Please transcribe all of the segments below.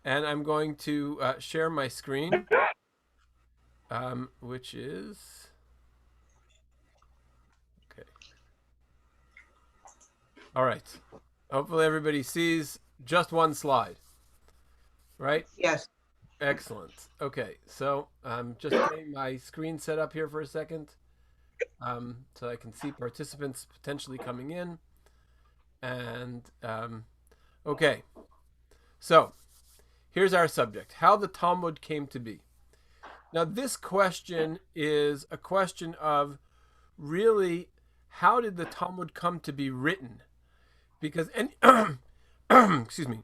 And I'm going to share my screen, which is okay. All right. Hopefully everybody sees just one slide, right? Yes. Excellent. Okay, so I'm just getting my screen set up here for a second, so I can see participants potentially coming in. And okay, so here's our subject: how the Talmud came to be. Now, this question is a question of really how did the Talmud come to be written? Because excuse me,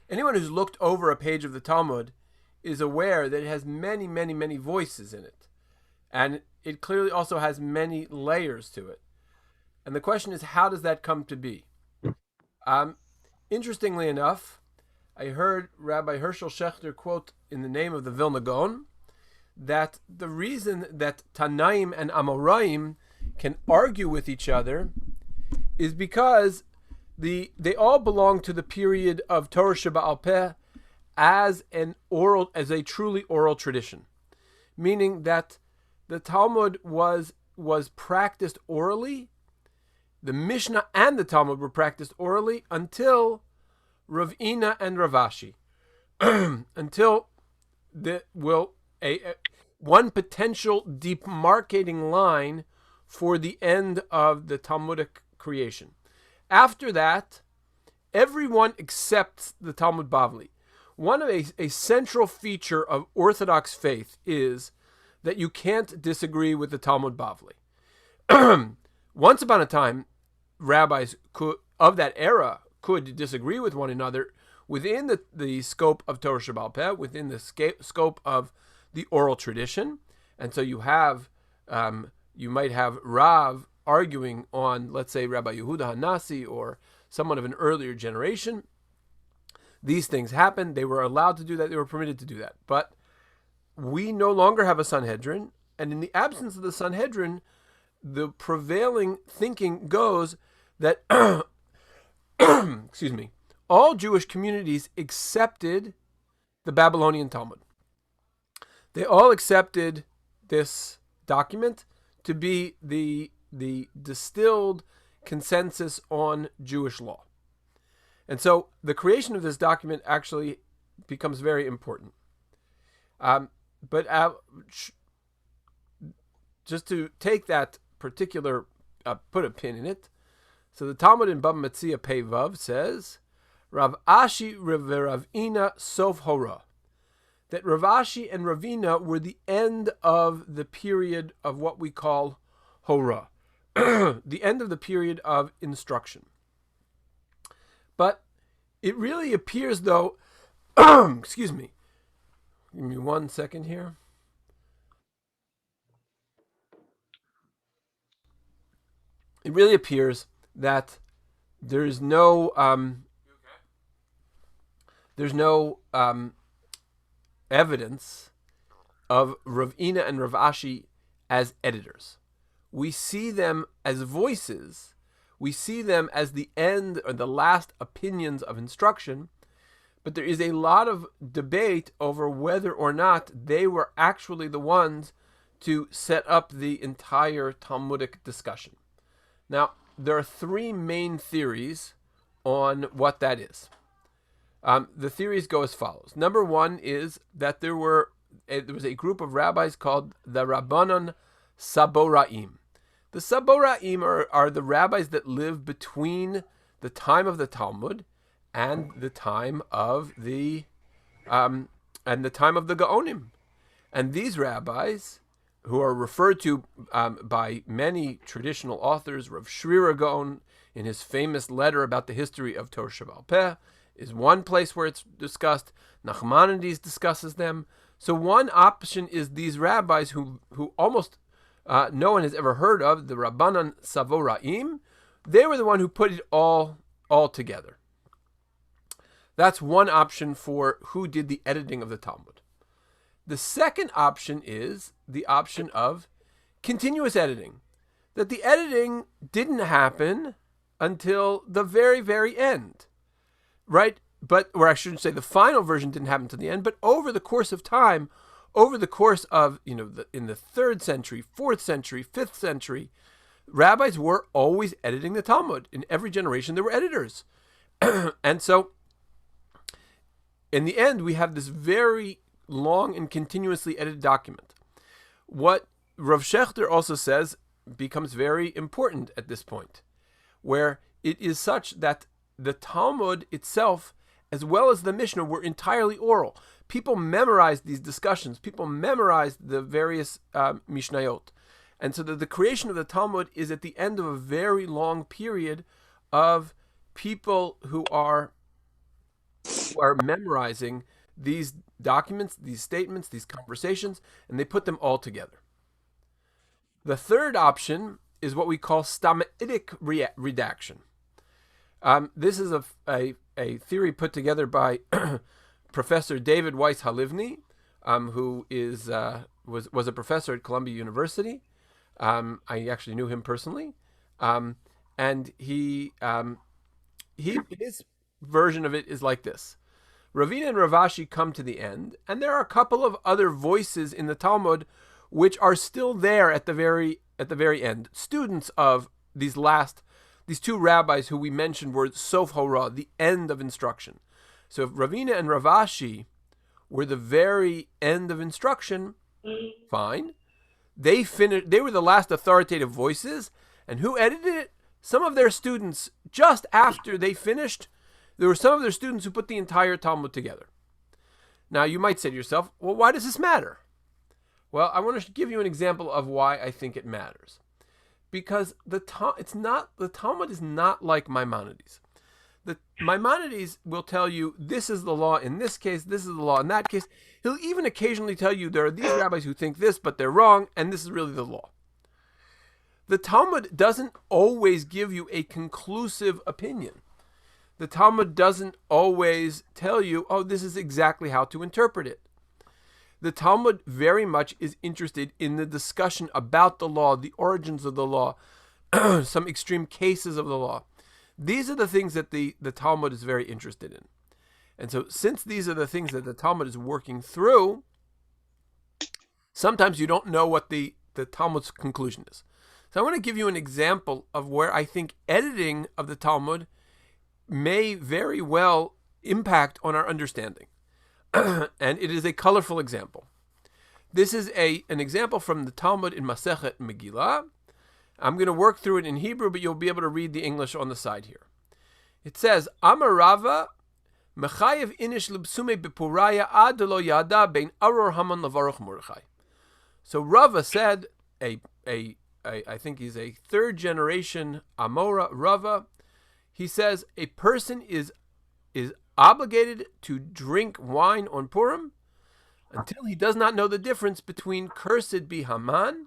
anyone who's looked over a page of the Talmud is aware that it has many, many, many voices in it, and it clearly also has many layers to it. And the question is, how does that come to be? Um, Interestingly enough, I heard Rabbi Herschel Schechter quote in the name of the Vilna Gaon that the reason that Tanaim and Amoraim can argue with each other is because they all belong to the period of Torah Sheba'al Peh as a truly oral tradition, meaning that the Talmud was practiced orally. The Mishnah and the Talmud were practiced orally until Rav Ina and Rav Ashi, until one potential demarcating line for the end of the Talmudic creation. After that, everyone accepts the Talmud Bavli. One of a central feature of Orthodox faith is that you can't disagree with the Talmud Bavli. Once upon a time, rabbis of that era could disagree with one another within the scope of Torah Sheba'al Peh, within the scope of the oral tradition. And so you might have Rav arguing on, let's say, Rabbi Yehuda Hanasi or someone of an earlier generation. These things happened. They were allowed to do that. They were permitted to do that. But we no longer have a Sanhedrin. And in the absence of the Sanhedrin, the prevailing thinking goes that, excuse me, all Jewish communities accepted the Babylonian Talmud. They all accepted this document to be the distilled consensus on Jewish law. And so the creation of this document actually becomes very important. But just to take that particular, put a pin in it. So the Talmud in Bava Metzia Pei Vav says, Rav Ashi Rav Ina Sof Hora. That Rav Ashi and Rav Ina were the end of the period of what we call Hora. The end of the period of instruction. But it really appears though, excuse me, give me 1 second here. It really appears that there's no evidence of Rav Ina and Rav Ashi as editors. We see them as voices. We see them as the end or the last opinions of instruction. But there is a lot of debate over whether or not they were actually the ones to set up the entire Talmudic discussion. Now, there are three main theories on what that is. The theories go as follows. Number one is that there was a group of rabbis called the Rabbanon Saboraim. The Saboraim are the rabbis that live between the time of the Talmud and the time of the Gaonim. And these rabbis, who are referred to by many traditional authors, Rav Shrira Gaon, in his famous letter about the history of Torah Sheba'al Peh, is one place where it's discussed. Nachmanides discusses them. So one option is these rabbis who almost no one has ever heard of, the Rabbanan Savoraim. They were the one who put it all together. That's one option for who did the editing of the Talmud. The second option is the option of continuous editing. That the editing didn't happen until the very, very end. Right? or I shouldn't say the final version didn't happen to the end, but over the course of time, over the course of, in the 3rd century, 4th century, 5th century, rabbis were always editing the Talmud. In every generation, there were editors. And so, in the end, we have this very long and continuously edited document. What Rav Shechter also says becomes very important at this point, where it is such that the Talmud itself, as well as the Mishnah, were entirely oral. People memorized these discussions. People memorized the various Mishnayot. And so the creation of the Talmud is at the end of a very long period of people who are memorizing these documents, these statements, these conversations, and they put them all together. The third option is what we call Stomatic redaction. This is a theory put together by Professor David Weiss Halivni, who was a professor at Columbia University. I actually knew him personally, and his version of it is like this: Ravina and Ravashi come to the end, and there are a couple of other voices in the Talmud which are still there at the very end. Students of these 2 rabbis who we mentioned were Sof Hora, the end of instruction. So if Ravina and Ravashi were the very end of instruction, fine. They were the last authoritative voices, and who edited it? Some of their students. Just after they finished, there were some of their students who put the entire Talmud together. Now you might say to yourself, well, why does this matter? Well, I want to give you an example of why I think it matters. Because the Talmud is not like Maimonides. The Maimonides will tell you this is the law in this case, this is the law in that case. He'll even occasionally tell you there are these rabbis who think this, but they're wrong, and this is really the law. The Talmud doesn't always give you a conclusive opinion. The Talmud doesn't always tell you, oh, this is exactly how to interpret it. The Talmud very much is interested in the discussion about the law, the origins of the law, some extreme cases of the law. These are the things that the Talmud is very interested in. And so since these are the things that the Talmud is working through, sometimes you don't know what the Talmud's conclusion is. So I want to give you an example of where I think editing of the Talmud may very well impact on our understanding. And it is a colorful example. This is an example from the Talmud in Masechet Megillah. I'm going to work through it in Hebrew, but you'll be able to read the English on the side here. It says, Amar Rava, Mechayev inish libsume bepuraya ad lo yada bein aror haman lavaruch Mordechai. So Rava said, I think he's a 3rd generation Amora Rava. He says a person is obligated to drink wine on Purim until he does not know the difference between cursed be Haman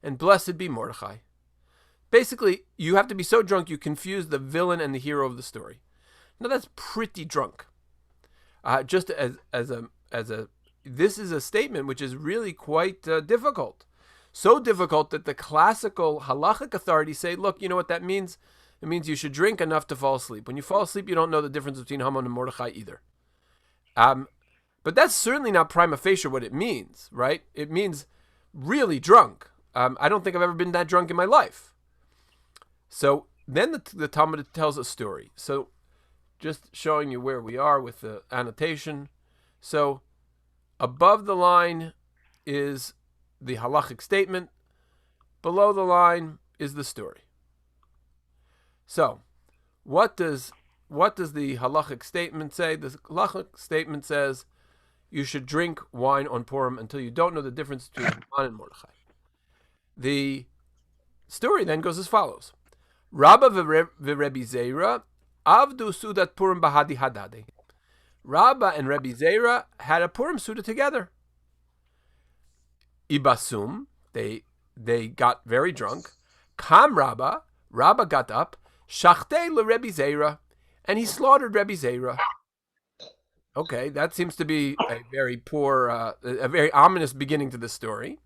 and blessed be Mordechai. Basically, you have to be so drunk you confuse the villain and the hero of the story. Now that's pretty drunk. Just as this is a statement which is really quite difficult. So difficult that the classical halachic authorities say, look, you know what that means? It means you should drink enough to fall asleep. When you fall asleep, you don't know the difference between Haman and Mordechai either. But that's certainly not prima facie what it means, right? It means really drunk. I don't think I've ever been that drunk in my life. So then the Talmud tells a story. So just showing you where we are with the annotation. So above the line is the halachic statement. Below the line is the story. So, what does the halachic statement say? The halachic statement says you should drink wine on Purim until you don't know the difference between Haman and Mordechai. The story then goes as follows: Rabba v'Rebbi Zeira avdu sudat Purim bahadi hadade. Rabba and Rebbi Zeira had a Purim Suda together. Ibasum, they got very drunk. Kam Rabba got up. Shachtei leRebbi Zeira, and he slaughtered Rebbi Zeira. Okay, that seems to be a very poor, a very ominous beginning to the story.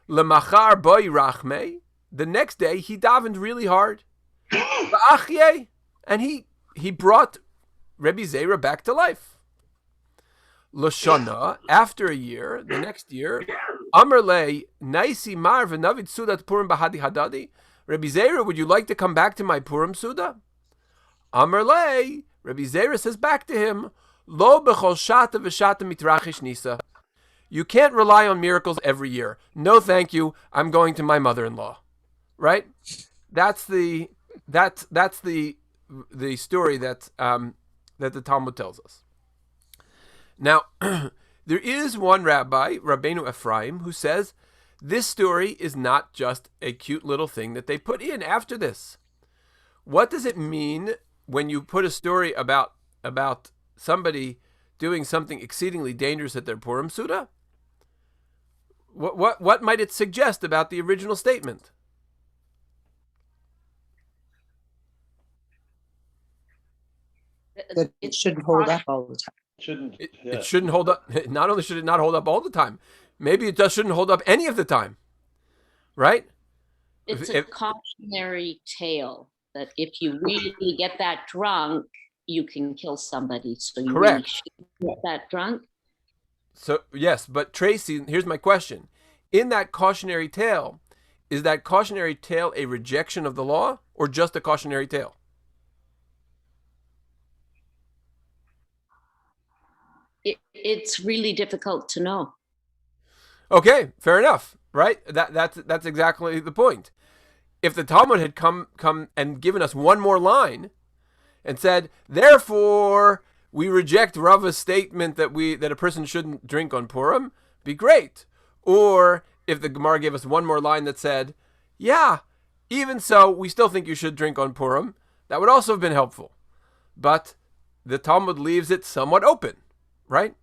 Lemachar boy rachme. The next day he davened really hard. Va'achyeh, and he brought Rebbe Zera back to life. Loshana, after a year, the next year, Amar le Naisi Mar v'Navid Sudat Purim Bahadi Hadadi. Rebbe Zera, would you like to come back to my Purim Suda? Amar le, Rebbe Zera says back to him, Lo b'chol shata v'shata mitrachish nisa. You can't rely on miracles every year. No, thank you. I'm going to my mother-in-law. Right? That's the story that the Talmud tells us. Now, there is one rabbi, Rabbeinu Ephraim, who says this story is not just a cute little thing that they put in after this. What does it mean when you put a story about somebody doing something exceedingly dangerous at their Purim Suda? What might it suggest about the original statement? That it shouldn't hold up all the time. It shouldn't hold up. Not only should it not hold up all the time, maybe it just shouldn't hold up any of the time, right? It's a cautionary tale that if you really get that drunk, you can kill somebody. So you really shouldn't get that drunk. So yes, but Tracy, here's my question: in that cautionary tale, is that cautionary tale a rejection of the law or just a cautionary tale? It's really difficult to know. Okay, fair enough, right? That's exactly the point. If the Talmud had come and given us one more line and said, therefore we reject Rava's statement that a person shouldn't drink on Purim, be great. Or if the Gemara gave us one more line that said, yeah, even so, we still think you should drink on Purim, that would also have been helpful. But the Talmud leaves it somewhat open. Right?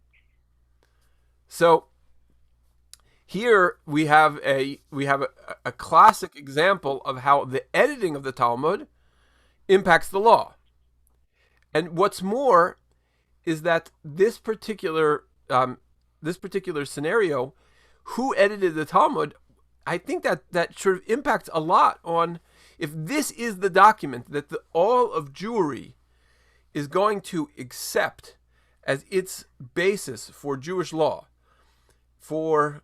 So here we have a classic example of how the editing of the Talmud impacts the law. And what's more is that this particular scenario, who edited the Talmud, I think that sort of impacts a lot on if this is the document that all of Jewry is going to accept as its basis for Jewish law, for,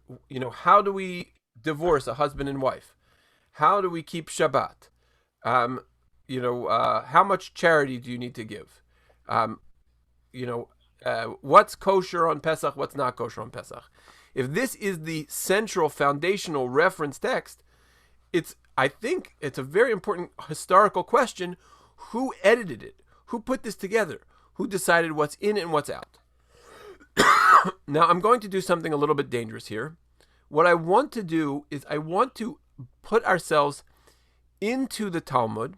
how do we divorce a husband and wife? How do we keep Shabbat? How much charity do you need to give? What's kosher on Pesach? What's not kosher on Pesach? If this is the central foundational reference text, I think it's a very important historical question. Who edited it? Who put this together? Who decided what's in and what's out? Now, I'm going to do something a little bit dangerous here. What I want to do is I want to put ourselves into the Talmud,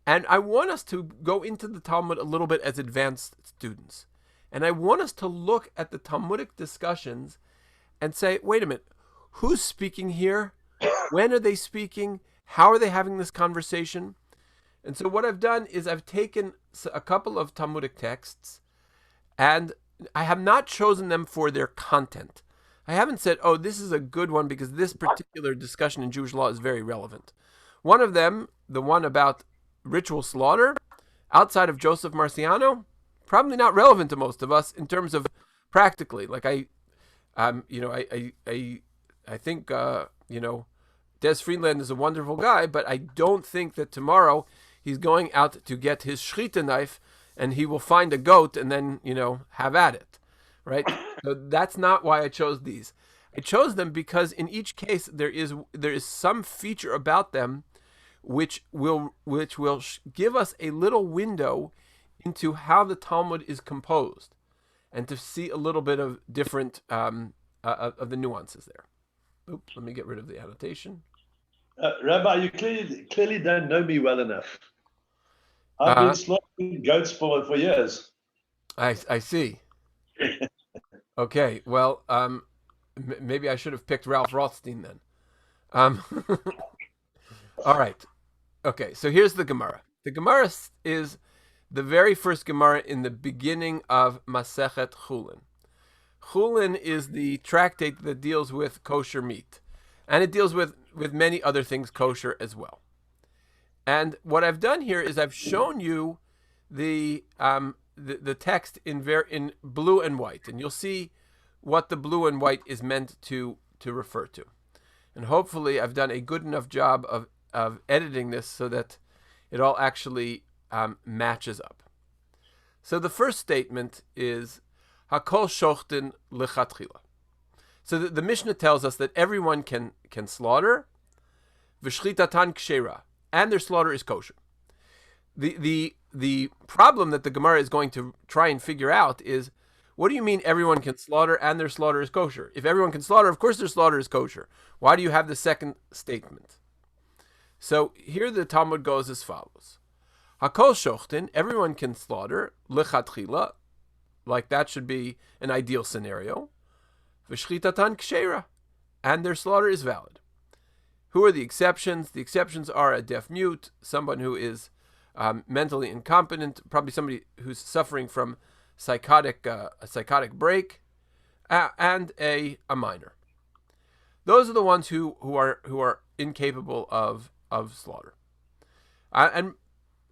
and I want us to go into the Talmud a little bit as advanced students. And I want us to look at the Talmudic discussions and say, wait a minute, who's speaking here? When are they speaking? How are they having this conversation? And so what I've done is I've taken a couple of Talmudic texts, and I have not chosen them for their content. I haven't said, oh, this is a good one because this particular discussion in Jewish law is very relevant. One of them, the one about ritual slaughter, outside of Joseph Marciano, probably not relevant to most of us in terms of practically. Like I think Des Friedland is a wonderful guy, but I don't think that tomorrow he's going out to get his shechita knife and he will find a goat and then, have at it, right? So that's not why I chose these. I chose them because in each case there is some feature about them which will give us a little window into how the Talmud is composed and to see a little bit of different of the nuances there. Oops, let me get rid of the annotation. Rabbi, you clearly don't know me well enough. I've been slaughtering goats for years. I see. Okay, well, maybe I should have picked Ralph Rothstein then. All right. Okay, so here's the Gemara. The Gemara is the very first Gemara in the beginning of Masechet Chulin. Chulin is the tractate that deals with kosher meat, and it deals with many other things kosher as well. And what I've done here is I've shown you the the text in blue and white, and you'll see what the blue and white is meant to refer to. And hopefully I've done a good enough job of editing this so that it all actually matches up. So the first statement is Hakol shochten lechatchila. So the Mishnah tells us that everyone can slaughter, v'shchitatan kshera, and their slaughter is kosher. The problem that the Gemara is going to try and figure out is, what do you mean everyone can slaughter and their slaughter is kosher? If everyone can slaughter, of course their slaughter is kosher. Why do you have the second statement? So here the Talmud goes as follows. Hakol shochten, everyone can slaughter, lechatchila, like that should be an ideal scenario. V'shchitatan kshera, and their slaughter is valid. Who are the exceptions? The exceptions are a deaf mute, someone who is mentally incompetent, probably somebody who's suffering from a psychotic break, and a minor. Those are the ones who are incapable of slaughter. And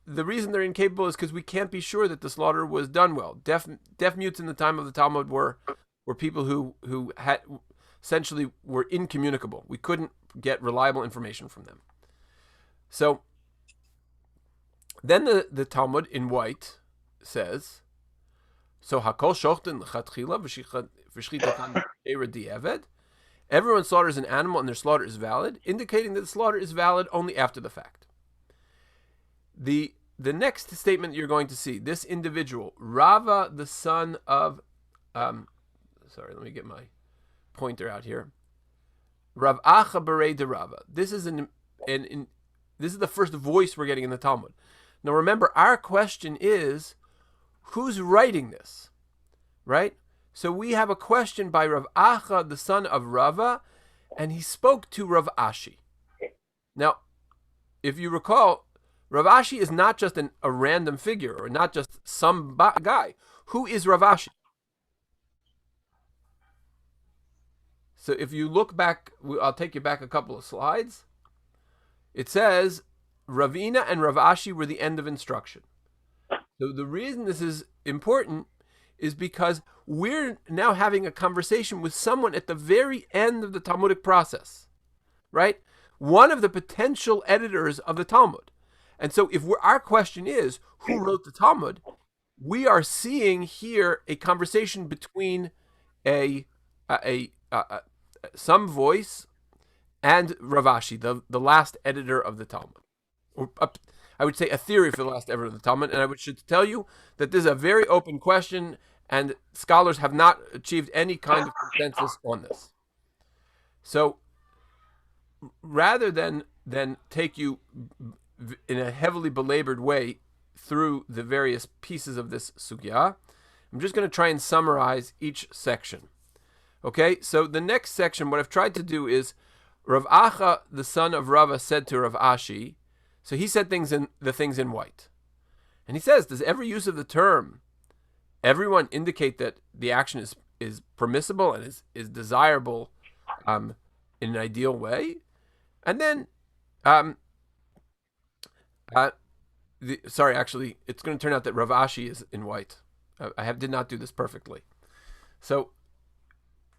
the reason they're incapable is because we can't be sure that the slaughter was done well. Deaf mutes in the time of the Talmud were people who had essentially were incommunicable. We couldn't get reliable information from them. So then the Talmud in white says, so Hakol shochten lechatchila v'shchitatan kshera di'eved. Everyone slaughters an animal and their slaughter is valid, indicating that the slaughter is valid only after the fact. The next statement you're going to see, this individual, Rava, the son of, sorry, let me get my pointer out here. Rav Acha Berei de Rava. This is this is the first voice we're getting in the Talmud. Now remember, our question is, who's writing this, right? So we have a question by Rav Acha, the son of Rava, and he spoke to Rav Ashi. Now, if you recall, Rav Ashi is not just a random figure, or not just some guy. Who is Rav Ashi? So if you look back, I'll take you back a couple of slides. It says, Ravina and Rav Ashi were the end of instruction. So the reason this is important is because we're now having a conversation with someone at the very end of the Talmudic process, right? One of the potential editors of the Talmud. And so if our question is, who wrote the Talmud? We are seeing here a conversation between some voice and Rav Ashi, the last editor of the Talmud. Or I would say a theory for the last editor of the Talmud. And I should tell you that this is a very open question, and scholars have not achieved any kind of consensus on this. So rather than take you in a heavily belabored way through the various pieces of this sugya, I'm just going to try and summarize each section. Okay, so the next section, what I've tried to do is, Rav Acha, the son of Rava, said to Rav Ashi, so he said the things in white. And he says, does every use of the term everyone indicate that the action is permissible and is desirable in an ideal way? And then, actually, it's going to turn out that Rav Ashi is in white. I did not do this perfectly. So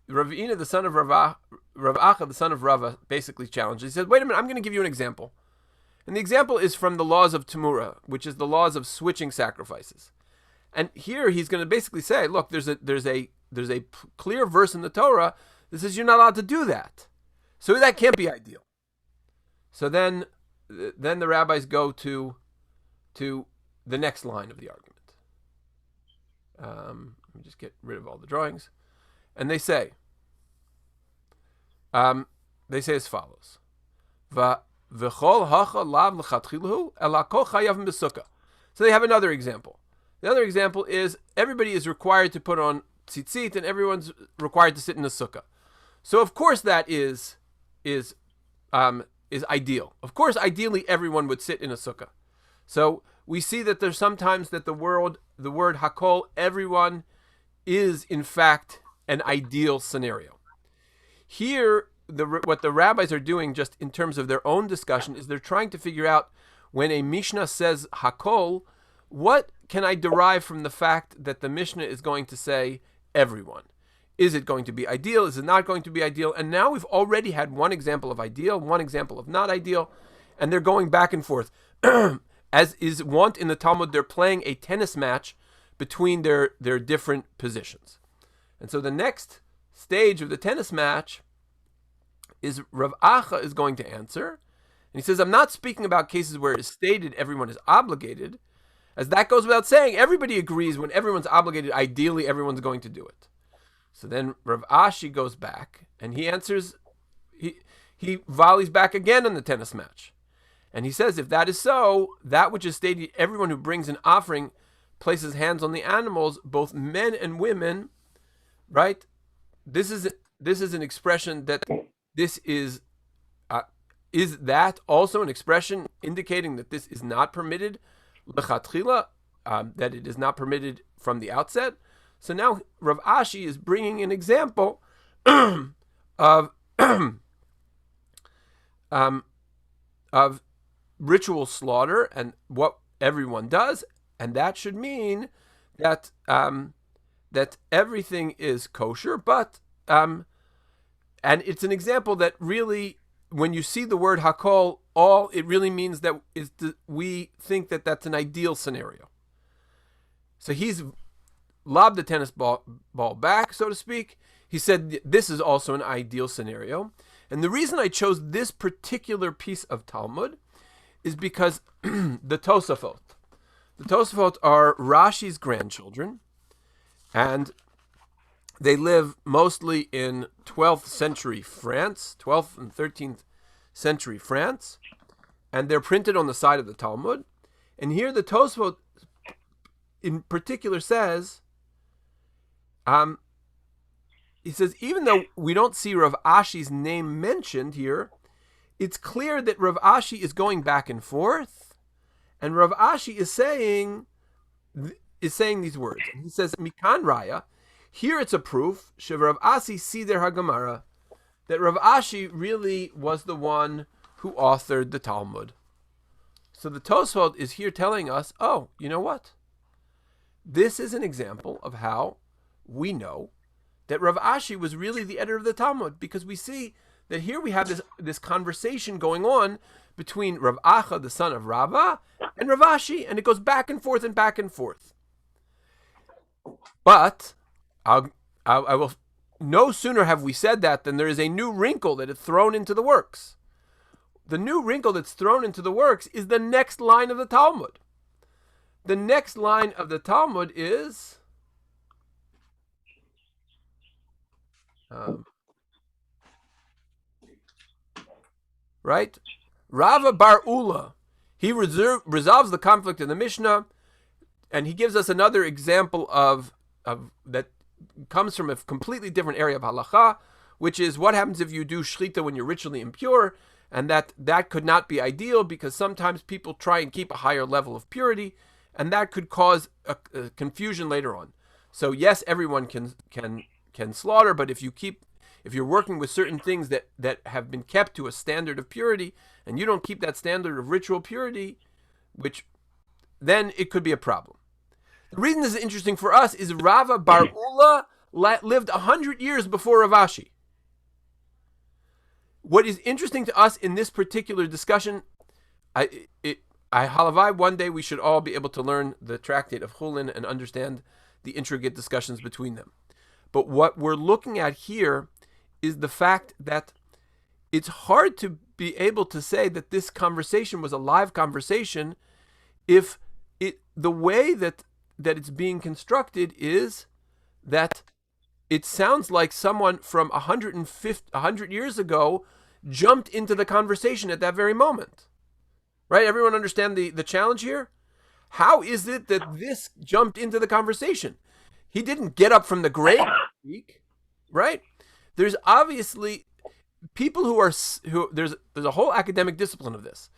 Ravina, the son of Rav Acha, the son of Rava, basically challenged. He said, wait a minute, I'm going to give you an example. And the example is from the laws of Tamura, which is the laws of switching sacrifices. And here he's going to basically say, look, there's a clear verse in the Torah that says you're not allowed to do that. So that can't be ideal. So then the rabbis go to the next line of the argument. Let me just get rid of all the drawings. And they say as follows. So they have another example. The other example is everybody is required to put on tzitzit and everyone's required to sit in a sukkah. So of course that is ideal. Of course, ideally everyone would sit in a sukkah. So we see that there's sometimes that the word hakol, everyone, is in fact an ideal scenario. Here, what the rabbis are doing, just in terms of their own discussion, is they're trying to figure out when a Mishnah says hakol, what can I derive from the fact that the Mishnah is going to say everyone? Is it going to be ideal? Is it not going to be ideal? And now we've already had one example of ideal, one example of not ideal, and they're going back and forth. As is wont in the Talmud, they're playing a tennis match between their different positions. And so the next stage of the tennis match is Rav Acha is going to answer. And he says, I'm not speaking about cases where it is stated everyone is obligated, as that goes without saying. Everybody agrees when everyone's obligated, ideally everyone's going to do it. So then Rav Ashi goes back and he answers, he volleys back again in the tennis match. And he says, if that is so, that which is stated, everyone who brings an offering places hands on the animals, both men and women, right? This is an expression that this is that also an expression indicating that this is not permitted, lechatchila, that it is not permitted from the outset. So now Rav Ashi is bringing an example of of ritual slaughter and what everyone does, and that should mean that that everything is kosher. But and it's an example that really, when you see the word hakol, all it really means that is we think that that's an ideal scenario. So he's lobbed the tennis ball back, so to speak. He said this is also an ideal scenario. And the reason I chose this particular piece of Talmud is because the Tosafot are Rashi's grandchildren, and they live mostly in 12th century France, 12th and 13th century France, and they're printed on the side of the Talmud. And here the Tosafot in particular says, he says, even though we don't see Rav Ashi's name mentioned here, it's clear that Rav Ashi is going back and forth, and Rav Ashi is saying these words. And he says, Mikan Raya, here it's a proof, Rav Ashi Sider HaGemara, that Rav Ashi really was the one who authored the Talmud. So the Tosfot is here telling us, oh, you know what? This is an example of how we know that Rav Ashi was really the editor of the Talmud, because we see that here we have this conversation going on between Rav Acha, the son of Rava, and Rav Ashi, and it goes back and forth and back and forth. But I will. No sooner have we said that than there is a new wrinkle that is thrown into the works. The new wrinkle that's thrown into the works is the next line of the Talmud. The next line of the Talmud is right? Rava Bar Ula. He resolves the conflict in the Mishnah, and he gives us another example of that comes from a completely different area of halacha, which is what happens if you do shechita when you're ritually impure, and that could not be ideal because sometimes people try and keep a higher level of purity, and that could cause a confusion later on. So yes, everyone can slaughter, but if you're working with certain things that have been kept to a standard of purity, and you don't keep that standard of ritual purity, then it could be a problem. The reason this is interesting for us is Rava Bar Ula lived 100 years before Rav Ashi. What is interesting to us in this particular discussion, I halavai, one day we should all be able to learn the tractate of Chulin and understand the intricate discussions between them. But what we're looking at here is the fact that it's hard to be able to say that this conversation was a live conversation if the way that it's being constructed is that it sounds like someone from 100 years ago jumped into the conversation at that very moment. Right? Everyone understand the challenge here? How is it that this jumped into the conversation? He didn't get up from the grave to speak, right? There's obviously people there's a whole academic discipline of this.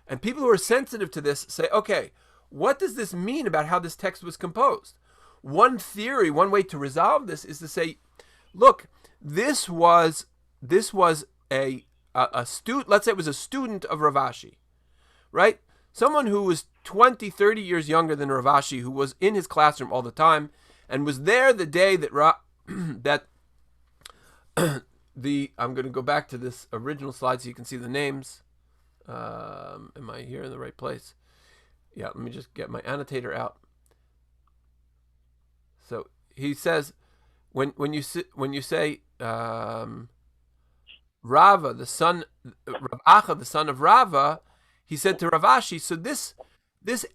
And people who are sensitive to this say, okay, what does this mean about how this text was composed? One theory, one way to resolve this is to say, look, this was a student, let's say it was a student of Rav Ashi, right? someone who was 20, 30 years younger than Rav Ashi, who was in his classroom all the time and was there the day that that I'm going to go back to this original slide so you can see the names. Am I here in the right place? Yeah, let me just get my annotator out. So he says, when you say Rava, the son Rav Acha, the son of Rava, he said to Rav Ashi, so this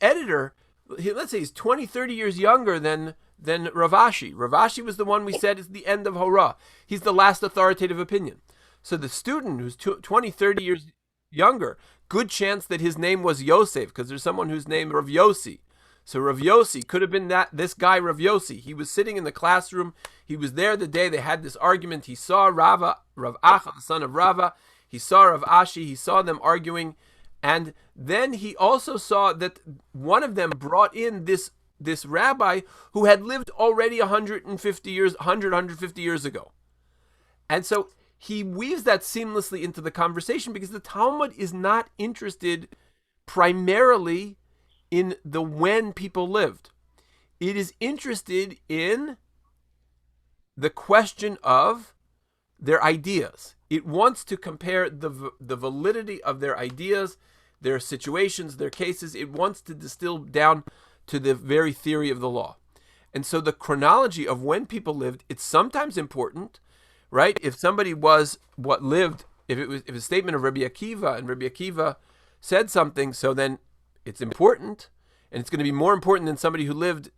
editor, let's say he's 20, 30 years younger than Rav Ashi. Rav Ashi was the one we said is the end of Hora. He's the last authoritative opinion. So the student who's 20, 30 years younger, good chance that his name was Yosef, because there's someone whose name Rav Yossi. So Rav Yossi could have been this guy Rav Yossi. He was sitting in the classroom. He was there the day they had this argument. He saw Rav Acha, the son of Rava. He saw Rav Ashi. He saw them arguing. And then he also saw that one of them brought in this rabbi who had lived already 150 years ago. And so he weaves that seamlessly into the conversation because the Talmud is not interested primarily in the when people lived. It is interested in the question of their ideas. It wants to compare the validity of their ideas, their situations, their cases. It wants to distill down to the very theory of the law. And so the chronology of when people lived, it's sometimes important, right? If somebody was if a statement of Rabbi Akiva and Rabbi Akiva said something, so then it's important, and it's going to be more important than somebody who lived,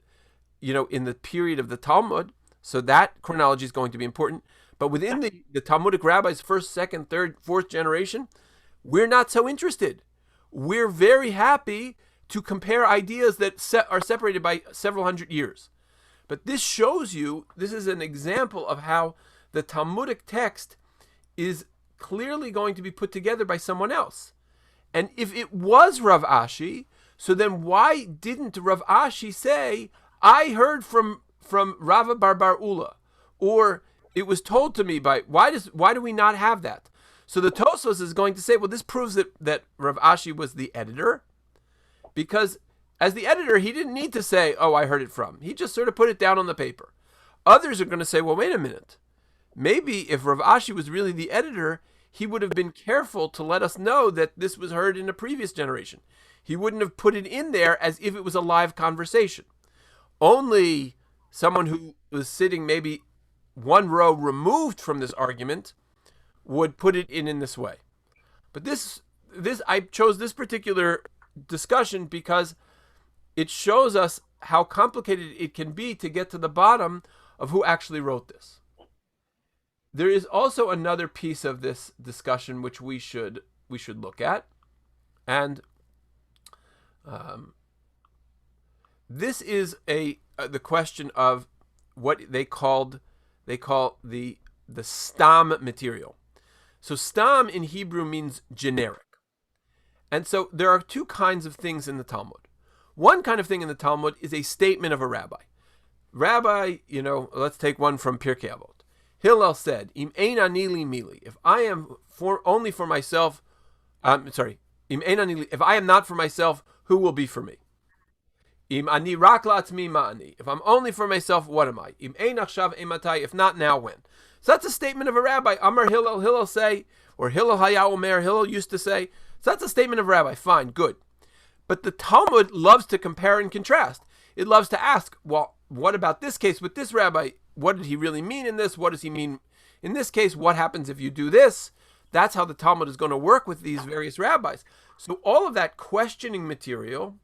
in the period of the Talmud. So that chronology is going to be important. But within the Talmudic rabbis, first, second, third, fourth generation, we're not so interested. We're very happy to compare ideas that are separated by several hundred years. But this shows you, this is an example of how the Talmudic text is clearly going to be put together by someone else. And if it was Rav Ashi, so then why didn't Rav Ashi say, I heard from Rava Bar Ula, or it was told to me by, why do we not have that? So the Tosfos is going to say, well, this proves that Rav Ashi was the editor, because as the editor, he didn't need to say, oh, I heard it from. He just sort of put it down on the paper. Others are going to say, well, wait a minute. Maybe if Rav Ashi was really the editor, he would have been careful to let us know that this was heard in a previous generation. He wouldn't have put it in there as if it was a live conversation. Only someone who was sitting maybe one row removed from this argument would put it in this way. But this I chose this particular discussion because it shows us how complicated it can be to get to the bottom of who actually wrote this. There is also another piece of this discussion which we should look at, and this is the question of what they call the stam material. So stam in Hebrew means generic, and so there are two kinds of things in the Talmud. One kind of thing in the Talmud is a statement of a rabbi. Rabbi, let's take one from Pirkei Avot. Hillel said, "Im ein ani li mili." If I am only for myself, Im ein ani li. If I am not for myself, who will be for me? Im ani rak la'atzmi ma'ani. If I'm only for myself, what am I? Im ein achshav imatai. If not, now when? So that's a statement of a rabbi. Amar Hillel. Hillel say, or Hillel haya omer. Hillel used to say. So that's a statement of a rabbi. Fine, good. But the Talmud loves to compare and contrast. It loves to ask, well, what about this case with this rabbi? What did he really mean in this? What does he mean in this case? What happens if you do this? That's how the Talmud is going to work with these various rabbis. So all of that questioning material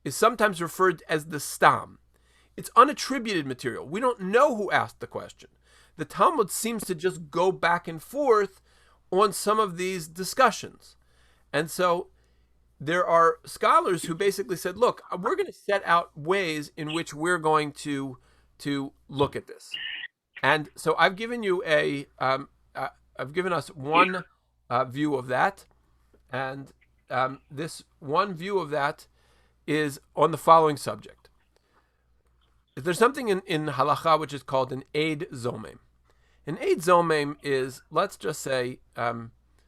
is sometimes referred as the stam. It's unattributed material. We don't know who asked the question. The Talmud seems to just go back and forth on some of these discussions. And so there are scholars who basically said, look, we're going to set out ways in which we're going to look at this. And so I've given you I've given us one view of that. And this one view of that is on the following subject. There's something in halacha which is called an eid zomem. An eid zomem is, let's just say,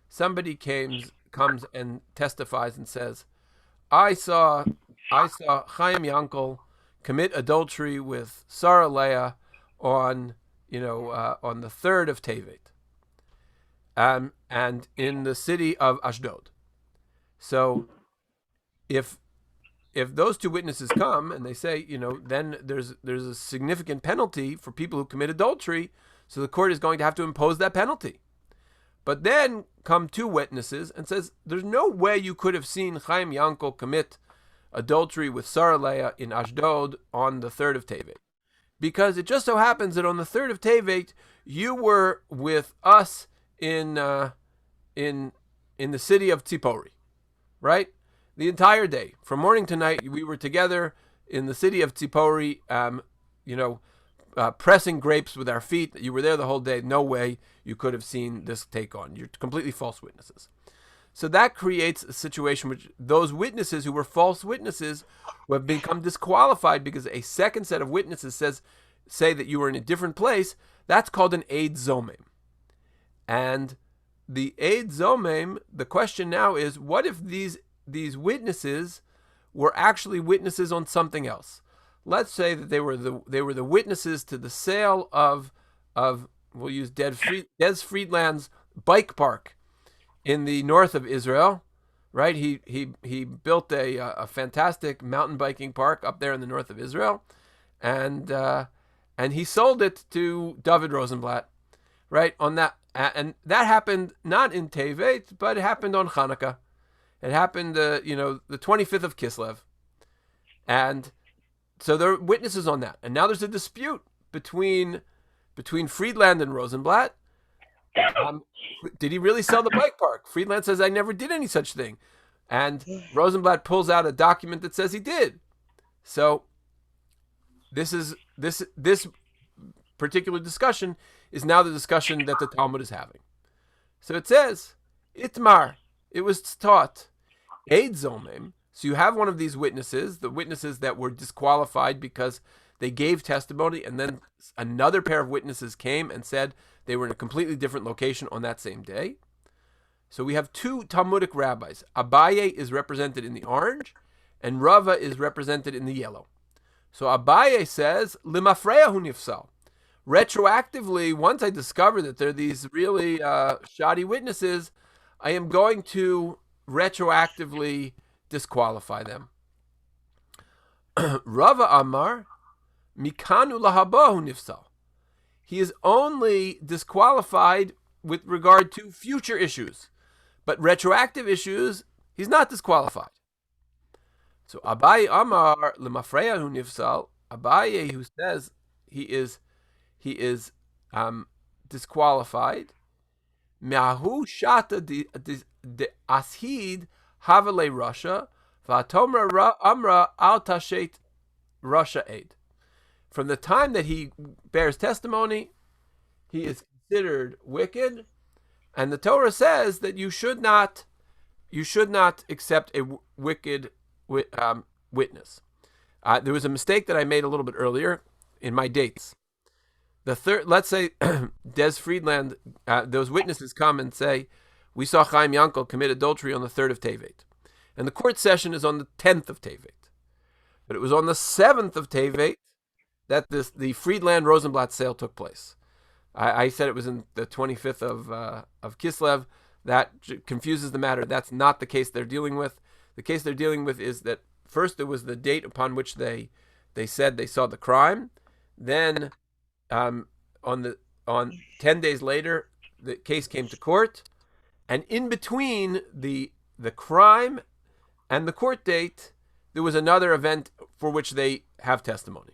somebody comes and testifies and says, I saw Chaim Yankel commit adultery with Sarah Leah on on the 3rd of Tevet, and in the city of Ashdod. So if those two witnesses come and they say, then there's a significant penalty for people who commit adultery, so the court is going to have to impose that penalty. But then come two witnesses and says, there's no way you could have seen Chaim Yankel commit adultery with Sarah Leah in Ashdod on the 3rd of Tevet, because it just so happens that on the 3rd of Tevet you were with us in the city of Tzipori, right? The entire day, from morning to night, we were together in the city of Tzipori, pressing grapes with our feet. You were there the whole day. No way you could have seen this take on. You're completely false witnesses. So that creates a situation which those witnesses who were false witnesses who have become disqualified because a second set of witnesses say that you were in a different place. That's called an Eid Zomem. And the Eid Zomem, the question now is, what if these witnesses were actually witnesses on something else? Let's say that they were the witnesses to the sale of we'll use Des Friedland's bike park in the north of Israel, right? He built a fantastic mountain biking park up there in the north of Israel, and he sold it to David Rosenblatt, right? On that, and that happened not in Tevet, but it happened on Hanukkah. It happened, the 25th of Kislev, and so there are witnesses on that. And now there's a dispute between Friedland and Rosenblatt. Did he really sell the bike park? Friedland says, I never did any such thing. And Rosenblatt pulls out a document that says he did. So this particular discussion is now the discussion that the Talmud is having. So it says, Itmar, it was taught, Eid Zomem. So you have one of these witnesses, the witnesses that were disqualified because they gave testimony, and then another pair of witnesses came and said they were in a completely different location on that same day. So we have two Talmudic rabbis. Abaye is represented in the orange, and Rava is represented in the yellow. So Abaye says, Limafreyahu nifsal. Retroactively, once I discover that there are these really shoddy witnesses, I am going to retroactively disqualify them. Rava Amar, Mikanu lahabahu nifsal. He is only disqualified with regard to future issues, but retroactive issues, he's not disqualified. So Abaye Amar lemafreyahu nifsal. Abaye, who says he is disqualified. Me'ahu shata de ashid havale Russia, v'atomra amra al tashet Russia aid. From the time that he bears testimony, he is considered wicked, and the Torah says that you should not accept a wicked witness. There was a mistake that I made a little bit earlier in my dates. Let's say Des Friedland, those witnesses come and say, we saw Chaim Yankel commit adultery on the 3rd of Tevet. And the court session is on the 10th of Tevet. But it was on the 7th of Tevet that the Friedland Rosenblatt sale took place. I said it was in the 25th of Kislev. That confuses the matter. That's not the case they're dealing with. The case they're dealing with is that first it was the date upon which they said they saw the crime. Then on 10 days later, the case came to court. And in between the crime and the court date, there was another event for which they have testimony.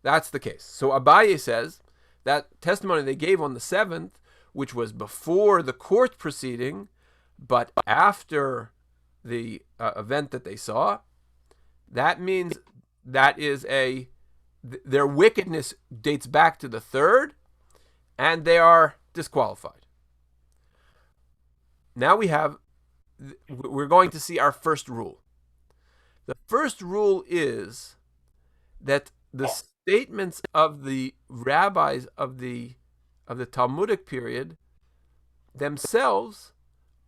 That's the case. So Abaye says that testimony they gave on the 7th, which was before the court proceeding, but after the event that they saw, that means that is their wickedness dates back to the 3rd, and they are disqualified. Now we're going to see our first rule. The first rule is that the statements of the rabbis of the Talmudic period themselves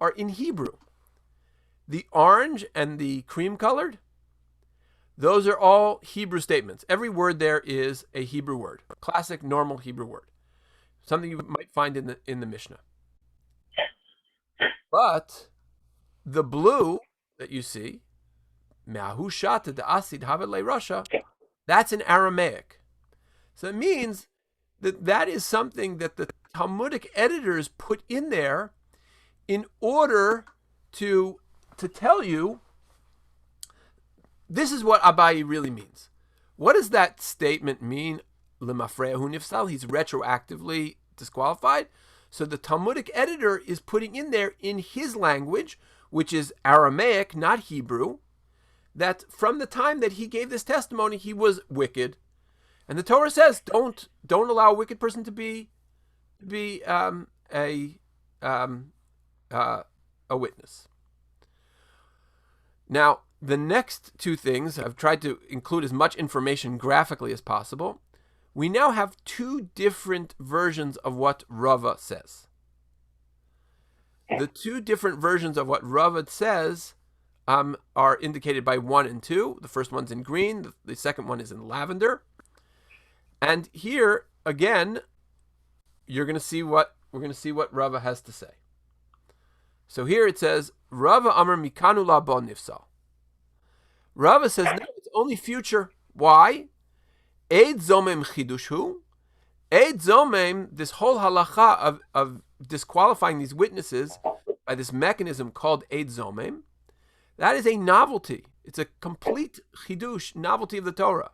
are in Hebrew. The orange and the cream colored, those are all Hebrew statements. Every word there is a Hebrew word, a classic, normal Hebrew word, something you might find in the Mishnah. But the blue that you see, Me'ahu shata de'asid havet Russia, that's in Aramaic. So it means that is something that the Talmudic editors put in there in order to tell you this is what Abaye really means. What does that statement mean? L'mafrehu nifsal, he's retroactively disqualified. So the Talmudic editor is putting in there in his language, which is Aramaic, not Hebrew, that from the time that he gave this testimony, he was wicked. And the Torah says, don't allow a wicked person to be a witness. Now, the next two things, I've tried to include as much information graphically as possible. We now have two different versions of what Rava says. The two different versions of what Rava says are indicated by 1 and 2. The first one's in green. The second one is in lavender. And here, again, we're going to see what Rava has to say. So here it says, Rava Amar Mikanu La Bon Nifsal. Rava says, no, it's only future. Why? Eid Zomem Chidushu. Eid Zomem, this whole halacha of disqualifying these witnesses by this mechanism called Eid Zomem, that is a novelty. It's a complete chidush, novelty of the Torah.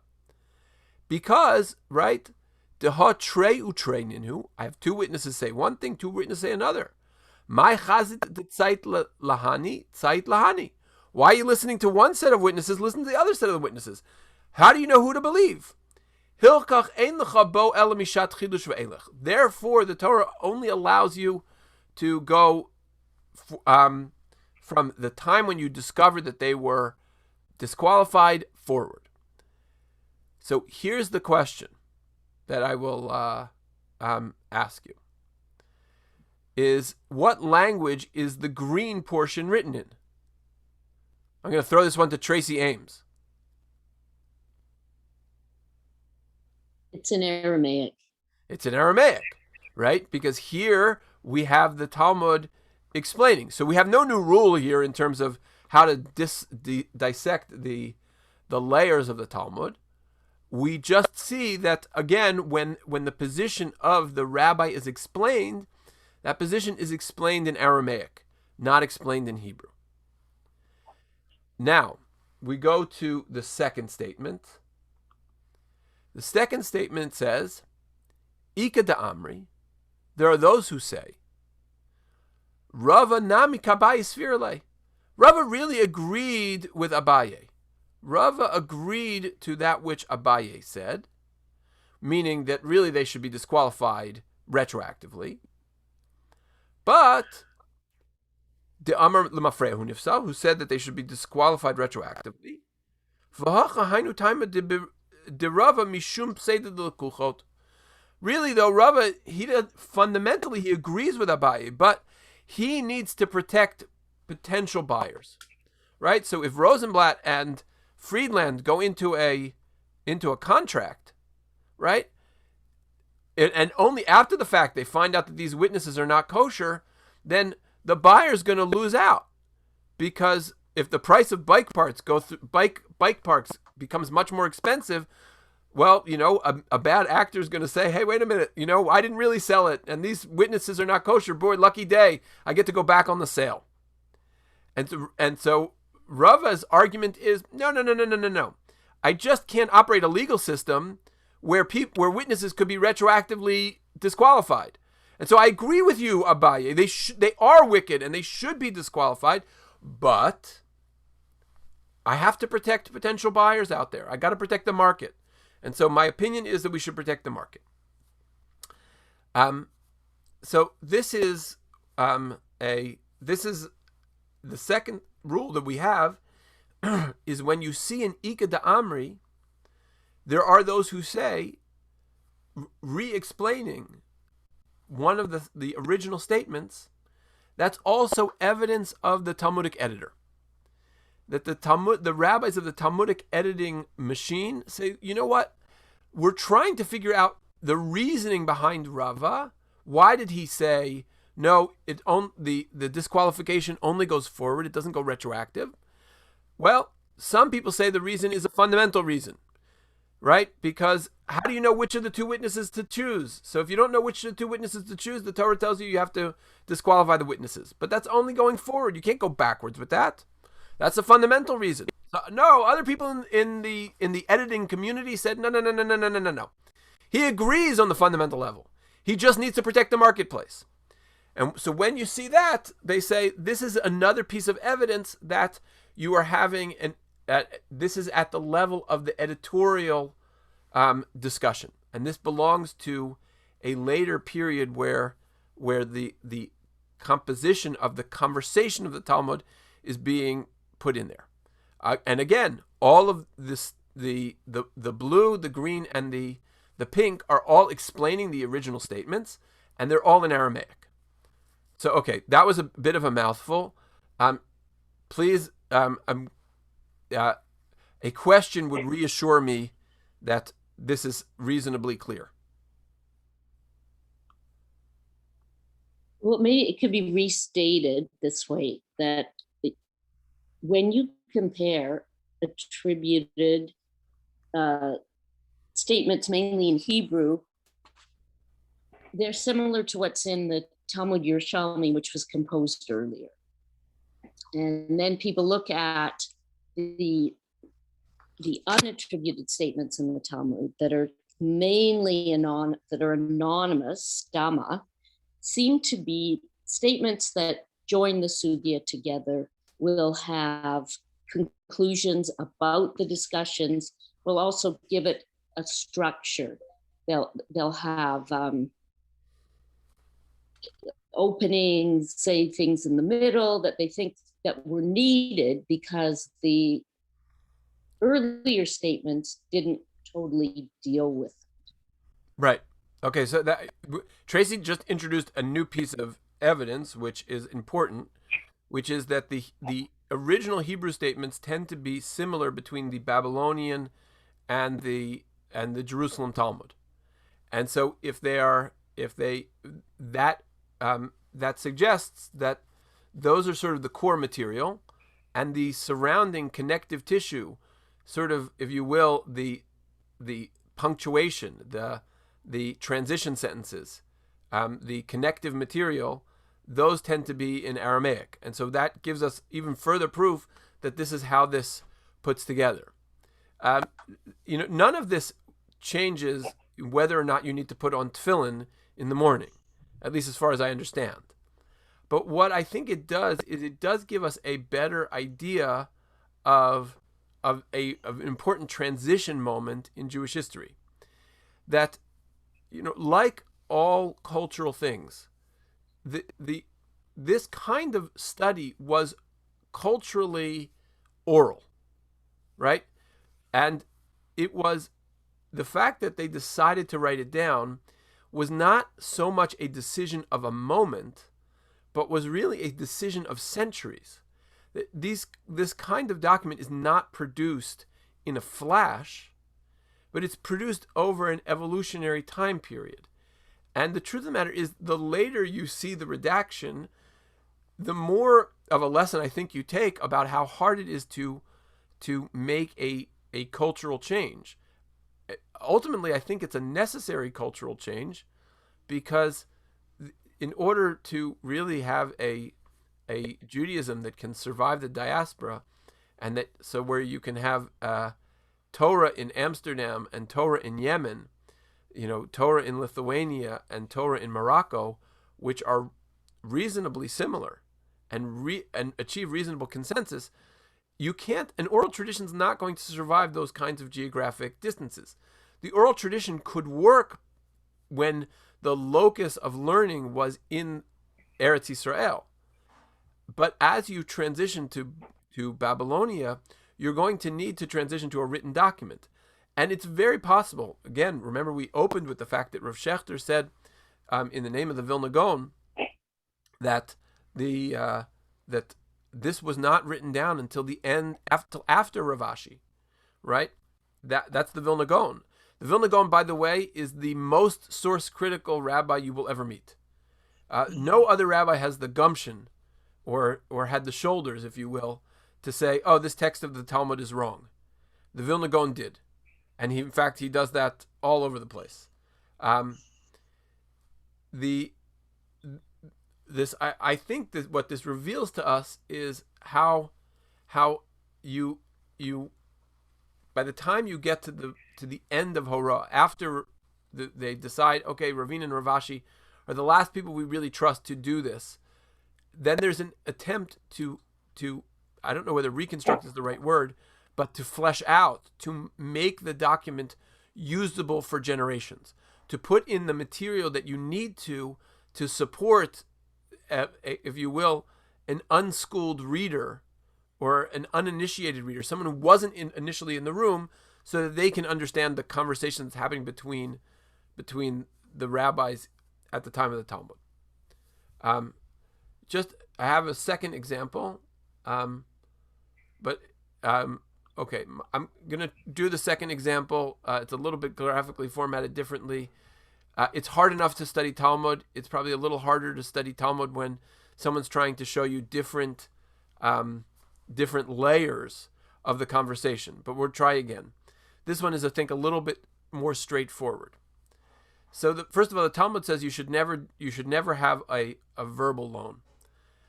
Because, right, Deha Trei Utrei Ninu, I have two witnesses say one thing, two witnesses say another. My chazit de tzait lahani, tzait lahani. Why are you listening to one set of witnesses? Listen to the other set of the witnesses. How do you know who to believe? Therefore, the Torah only allows you to go from the time when you discovered that they were disqualified forward. So here's the question that I will ask you. Is what language is the green portion written in? I'm going to throw this one to Tracy Ames. It's in Aramaic. It's in Aramaic, right? Because here we have the Talmud explaining. So we have no new rule here in terms of how to dissect the layers of the Talmud. We just see that, again, when the position of the rabbi is explained, that position is explained in Aramaic, not explained in Hebrew. Now, we go to the second statement. The second statement says, Ika da Amri, there are those who say, Rava nami kabayi svirle. Rava really agreed with Abaye. Rava agreed to that which Abaye said, meaning that really they should be disqualified retroactively. But the Amar Lemafrehu Nifsal, who said that they should be disqualified retroactively, really, though, Rava, fundamentally he agrees with Abaye, but he needs to protect potential buyers, right? So if Rosenblatt and Friedland go into a contract, right, and only after the fact they find out that these witnesses are not kosher, then the buyer's going to lose out, because if the price of bike parts bike parts becomes much more expensive, well, a bad actor is going to say, hey, wait a minute, I didn't really sell it, and these witnesses are not kosher. Boy, lucky day, I get to go back on the sale. And so Rava's argument is, no. I just can't operate a legal system where witnesses could be retroactively disqualified. And so I agree with you, Abaye. They are wicked and they should be disqualified, but I have to protect potential buyers out there. I got to protect the market. And so my opinion is that we should protect the market. So this is the second rule that we have is when you see an Ika da Amri, there are those who say, re-explaining one of the original statements, that's also evidence of the Talmudic editor. that the rabbis of the Talmudic editing machine say, you know what? We're trying to figure out the reasoning behind Rava. Why did he say no? The disqualification only goes forward; it doesn't go retroactive. Well, some people say the reason is a fundamental reason, right? Because how do you know which of the two witnesses to choose? So if you don't know which of the two witnesses to choose, the Torah tells you have to disqualify the witnesses. But that's only going forward. You can't go backwards with that. That's a fundamental reason. No, other people in the editing community said no. He agrees on the fundamental level. He just needs to protect the marketplace. And so when you see that, they say this is another piece of evidence that you are having this is at the level of the editorial discussion, and this belongs to a later period where the composition of the conversation of the Talmud is being put in there. And again, all of this, the blue, the green, and the pink are all explaining the original statements, and they're all in Aramaic. So, okay, that was a bit of a mouthful. Please, a question would reassure me that this is reasonably clear. Well, maybe it could be restated this way, that when you compare attributed statements, mainly in Hebrew, they're similar to what's in the Talmud Yerushalmi, which was composed earlier. And then people look at the unattributed statements in the Talmud that are mainly anonymous, Dhamma, seem to be statements that join the sugya together, will have conclusions about the discussions, will also give it a structure. They'll have openings, say things in the middle that they think that were needed because the earlier statements didn't totally deal with it. Right. Okay, so Tracy just introduced a new piece of evidence, which is important, which is that the original Hebrew statements tend to be similar between the Babylonian and the Jerusalem Talmud. And so that suggests that those are sort of the core material, and the surrounding connective tissue, sort of, if you will, the punctuation, the transition sentences, the connective material, those tend to be in Aramaic. And so that gives us even further proof that this is how this puts together. None of this changes whether or not you need to put on tefillin in the morning, at least as far as I understand. But what I think it does is it does give us a better idea of an important transition moment in Jewish history. That, like all cultural things, this kind of study was culturally oral, right? And it was the fact that they decided to write it down was not so much a decision of a moment, but was really a decision of centuries. This kind of document is not produced in a flash, but it's produced over an evolutionary time period. And the truth of the matter is, the later you see the redaction, the more of a lesson I think you take about how hard it is to make a cultural change. Ultimately, I think it's a necessary cultural change, because in order to really have a Judaism that can survive the diaspora, and where you can have Torah in Amsterdam and Torah in Yemen, Torah in Lithuania and Torah in Morocco, which are reasonably similar and achieve reasonable consensus, you can't. An oral tradition is not going to survive those kinds of geographic distances. The oral tradition could work when the locus of learning was in Eretz Yisrael. But as you transition to Babylonia, you're going to need to transition to a written document. And it's very possible, again, remember we opened with the fact that Rav Shechter said, in the name of the Vilna Gaon, that this was not written down until the end, after Rav Ashi, right? That's the Vilna Gaon. The Vilna Gaon, by the way, is the most source critical rabbi you will ever meet. No other rabbi has the gumption, or had the shoulders, if you will, to say, "Oh, this text of the Talmud is wrong." The Vilna Gaon did, and in fact he does that all over the place. I think that what this reveals to us is how you by the time you get to the end of Horah, after they decide, okay, Ravina and Rav Ashi are the last people we really trust to do this, then there's an attempt to I don't know whether reconstruct is the right word, but to flesh out, to make the document usable for generations, to put in the material that you need to support, if you will, an unschooled reader or an uninitiated reader, someone who wasn't initially in the room, so that they can understand the conversations happening between the rabbis at the time of the Talmud. I have a second example, okay, I'm going to do the second example. It's a little bit graphically formatted differently. It's hard enough to study Talmud. It's probably a little harder to study Talmud when someone's trying to show you different layers of the conversation. But we'll try again. This one is, I think, a little bit more straightforward. So, first of all, the Talmud says you should never have a verbal loan.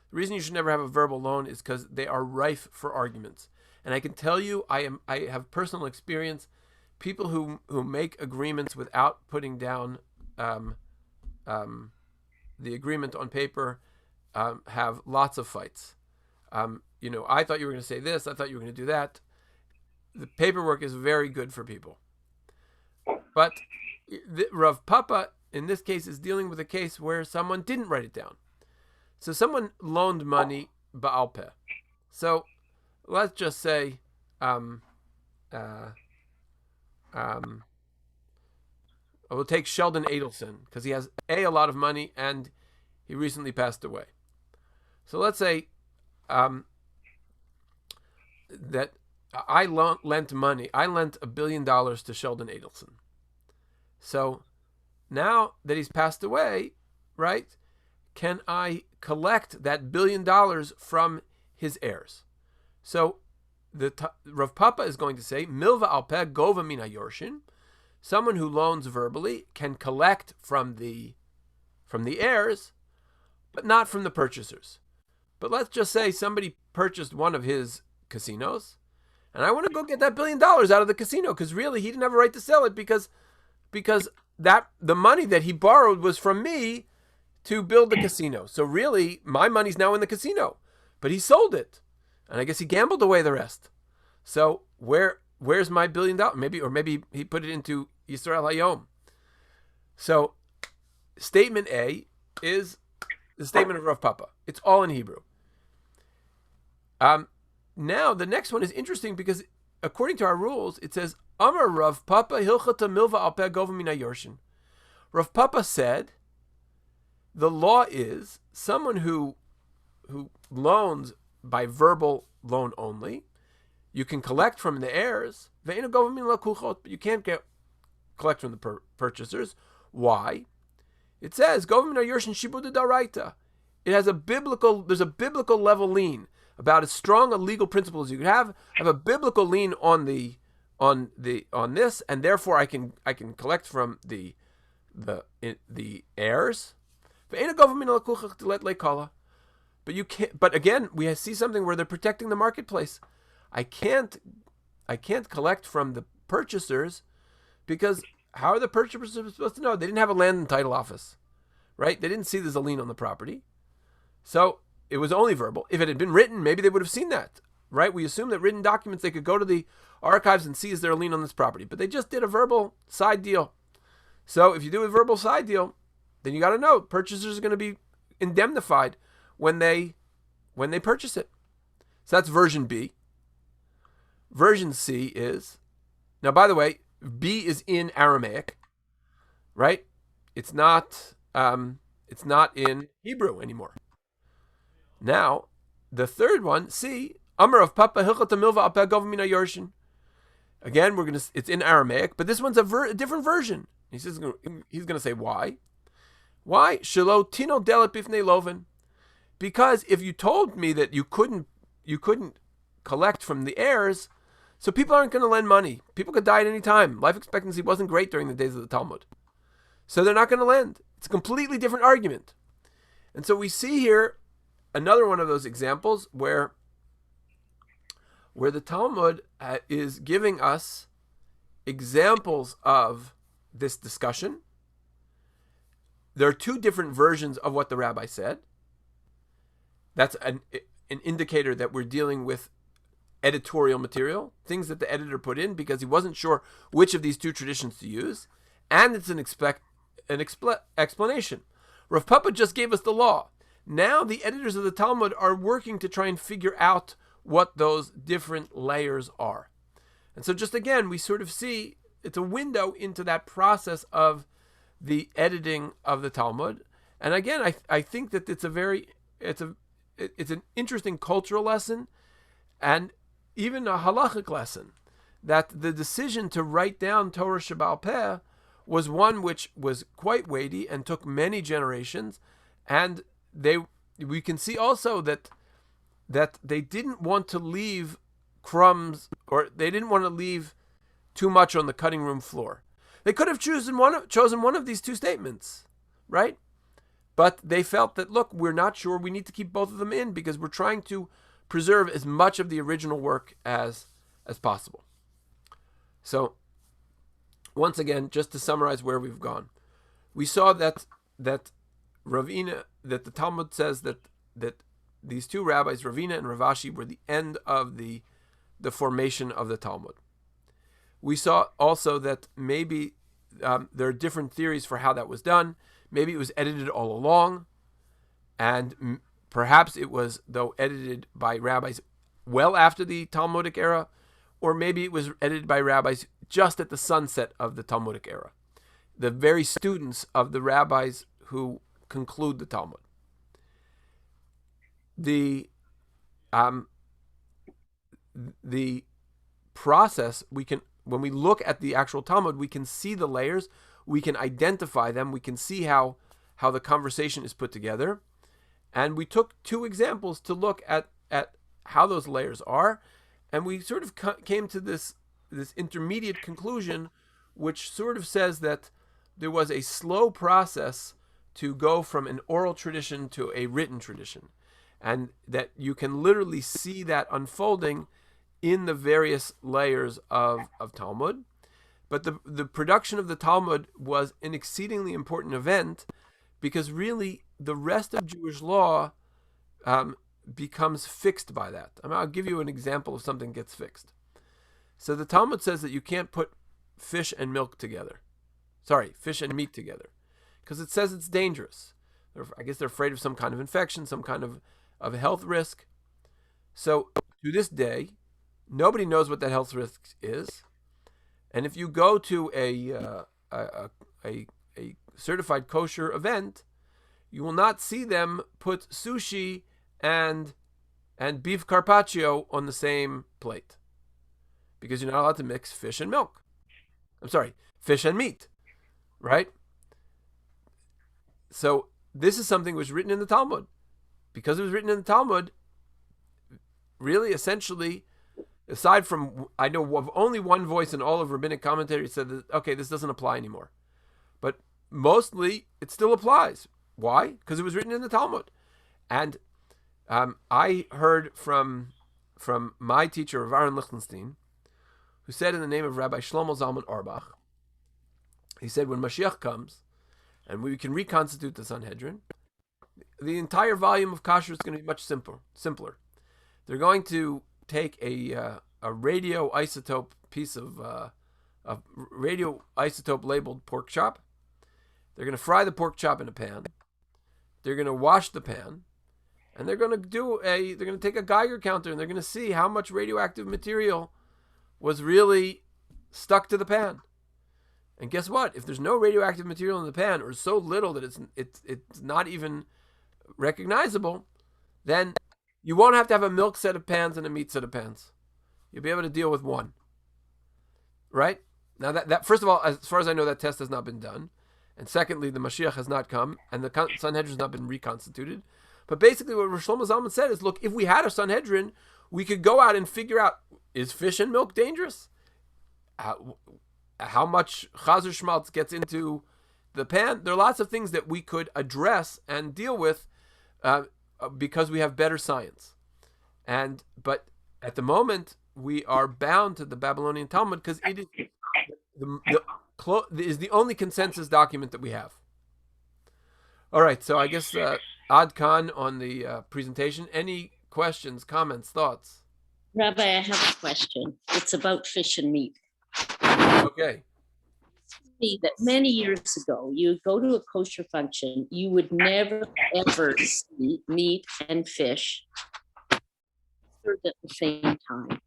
The reason you should never have a verbal loan is because they are rife for arguments. And I can tell you, I have personal experience. People who make agreements without putting down the agreement on paper have lots of fights. I thought you were going to say this. I thought you were going to do that. The paperwork is very good for people. But Rav Papa, in this case, is dealing with a case where someone didn't write it down. So someone loaned money ba'al peh. So let's just say we'll take Sheldon Adelson, because he has a lot of money and he recently passed away. So let's say that I lent money. I lent $1 billion to Sheldon Adelson. So now that he's passed away, right, can I collect that $1 billion from his heirs? So Rav Papa is going to say, Milva al peh gova min hayorshin. Someone who loans verbally can collect from the heirs, but not from the purchasers. But let's just say somebody purchased one of his casinos, and I want to go get that $1 billion out of the casino, because really he didn't have a right to sell it, because that the money that he borrowed was from me to build the casino. So really, my money's now in the casino, but he sold it, and I guess he gambled away the rest. So where's my $1 billion? Maybe he put it into Yisrael Hayom. So statement A is the statement of Rav Papa. It's all in Hebrew. Now the next one is interesting, because according to our rules, it says Amar Rav Papa hilchata milva al peh gova min hayorshin. Rav Papa said the law is someone who loans by verbal loan only, you can collect from the heirs, but you can't collect from the purchasers. Why? It says gova min hayorshin shibud daraita. There's a biblical level lien, about as strong a legal principle as you could have a biblical lien on this, and therefore I can collect from the heirs. But you can't. But again, we see something where they're protecting the marketplace. I can't collect from the purchasers, because how are the purchasers supposed to know? They didn't have a land and title office, right? They didn't see there's a lien on the property, so it was only verbal. If it had been written, maybe they would have seen that, right? We assume that written documents, they could go to the archives and see is there a lien on this property, but they just did a verbal side deal. So if you do a verbal side deal, then you got to know purchasers are going to be indemnified when they purchase it. So that's version B. Version C is, now by the way, B is in Aramaic, right? It's not in Hebrew anymore. Now, the third one, C, Amar of Papa Hilchata Milva Apeh Gov Mina Yorshin. Again, it's in Aramaic, but this one's a different version. He's going to say why. Why? Shelo Tino Delet Bifnei Loven. Because if you told me that you couldn't collect from the heirs, so people aren't going to lend money. People could die at any time. Life expectancy wasn't great during the days of the Talmud. So they're not going to lend. It's a completely different argument. And so we see here another one of those examples where the Talmud is giving us examples of this discussion. There are two different versions of what the rabbi said. That's an indicator that we're dealing with editorial material, things that the editor put in because he wasn't sure which of these two traditions to use, and it's an explanation. Rav Papa just gave us the law. Now the editors of the Talmud are working to try and figure out what those different layers are. And so just again, we sort of see it's a window into that process of the editing of the Talmud. And again, I think that it's an interesting cultural lesson and even a halachic lesson, that the decision to write down Torah Sheba'al Peh was one which was quite weighty and took many generations. And we can see also that they didn't want to leave crumbs, or they didn't want to leave too much on the cutting room floor. They could have chosen one of these two statements, right? But they felt that, look, we're not sure. We need to keep both of them in because we're trying to preserve as much of the original work as possible. So, once again, just to summarize where we've gone, we saw that Ravina, that the Talmud says that these two rabbis, Ravina and Ravashi, were the end of the formation of the Talmud. We saw also that maybe there are different theories for how that was done. Maybe it was edited all along, and perhaps it was, though, edited by rabbis well after the Talmudic era, or maybe it was edited by rabbis just at the sunset of the Talmudic era, the very students of the rabbis who conclude the Talmud. The process, when we look at the actual Talmud, we can see the layers, we can identify them, we can see how the conversation is put together. And we took two examples to look at how those layers are, and we sort of came to this intermediate conclusion, which sort of says that there was a slow process to go from an oral tradition to a written tradition, and that you can literally see that unfolding in the various layers of Talmud. But the production of the Talmud was an exceedingly important event because really the rest of Jewish law becomes fixed by that. I'll give you an example of something that gets fixed. So the Talmud says that you can't put fish and meat together, because it says it's dangerous. I guess they're afraid of some kind of infection, some kind of health risk. So to this day, nobody knows what that health risk is. And if you go to a certified kosher event, you will not see them put sushi and beef carpaccio on the same plate, because you're not allowed to mix fish and meat, right? So this is something which was written in the Talmud. Because it was written in the Talmud, really, essentially, aside from, I know of only one voice in all of rabbinic commentary said that, okay, this doesn't apply anymore. But mostly, it still applies. Why? Because it was written in the Talmud. And I heard from my teacher, Rav Aaron Lichtenstein, who said in the name of Rabbi Shlomo Zalman Auerbach, he said, when Mashiach comes, and we can reconstitute the Sanhedrin, the entire volume of Kasher is going to be much simpler. They're going to take a radioisotope piece of radioisotope labeled pork chop. They're going to fry the pork chop in a pan. They're going to wash the pan, and they're going to take a Geiger counter, and they're going to see how much radioactive material was really stuck to the pan. And guess what? If there's no radioactive material in the pan, or so little that it's not even recognizable, then You won't have to have a milk set of pans and a meat set of pans. You'll be able to deal with one. Right? Now, that first of all, as far as I know, that test has not been done. And secondly, the Mashiach has not come, and the Sanhedrin has not been reconstituted. But basically what Rosh Shlomo Zalman said is, look, if we had a Sanhedrin, we could go out and figure out, is fish and milk dangerous? How much chazer schmaltz gets into the pan? There are lots of things that we could address and deal with because we have better science. But at the moment, we are bound to the Babylonian Talmud because it is the only consensus document that we have. All right, so I guess Ad Khan on the presentation. Any questions, comments, thoughts? Rabbi, I have a question. It's about fish and meat. Okay. That many years ago, you would go to a kosher function, you would never ever see meat and fish served at the same time.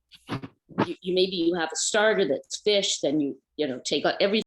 You maybe you have a starter that's fish, then you take out everything